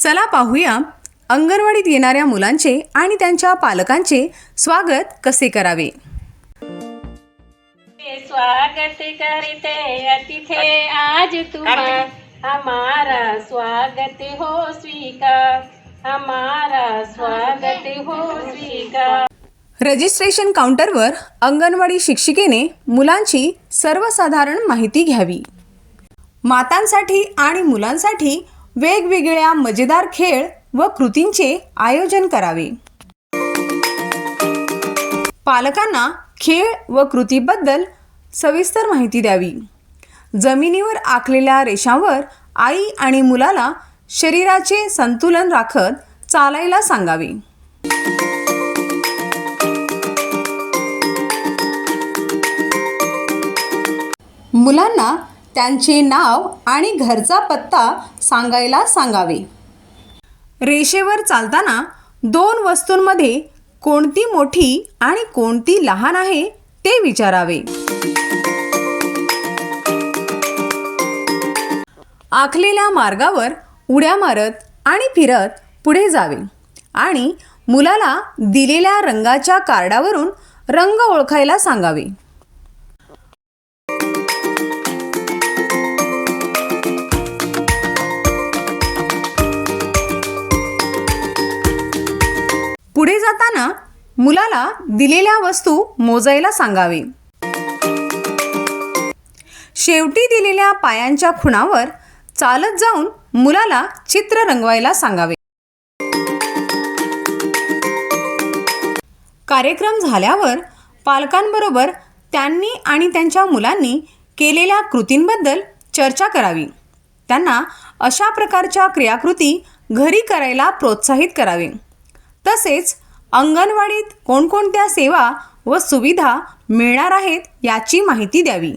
चला पाहूया अंगणवाडीत येणाऱ्या मुलांचे आणि त्यांच्या पालकांचे स्वागत कसे करावे। स्वागत करते अतिथे आज तुम्हारा, हमारा स्वागत हो स्वीकार, हमारा स्वागत हो स्वीकार। रजिस्ट्रेशन काउंटरवर अंगणवाडी शिक्षिकेने मुलांची सर्वसाधारण माहिती घ्यावी। मातांसाठी आणि मुलांसाठी वेगवेगळ्या मजेदार खेळ व कृतींचे आयोजन करावे। पालकांना खेळ व कृतीबद्दल सविस्तर माहिती द्यावी। जमिनीवर आखलेल्या रेषांवर आई आणि मुलाला शरीराचे संतुलन राखत चालायला सांगावे। मुलांना त्यांचे नाव आणि घरचा पत्ता सांगायला सांगावे। रेषेवर चालताना दोन वस्तूंमध्ये कोणती मोठी आणि कोणती लहान आहे ते विचारावे। आखलेल्या मार्गावर उड्या मारत आणि फिरत पुढे जावे आणि मुलाला दिलेल्या रंगाच्या कार्डावरून रंग ओळखायला सांगावे। पुढे जाताना मुलाला दिलेल्या वस्तू मोजायला सांगावे। शेवटी दिलेल्या पायांच्या खुणावर चालत जाऊन मुलाला चित्र रंगवायला सांगावे। कार्यक्रम झाल्यावर पालकांबरोबर त्यांनी आणि त्यांच्या मुलांनी केलेल्या कृतींबद्दल चर्चा करावी। त्यांना अशा प्रकारच्या क्रियाकृती घरी करायला प्रोत्साहित करावे। तसेच अंगणवाडीत कोणकोणत्या सेवा व सुविधा मिळणार आहेत याची माहिती द्यावी।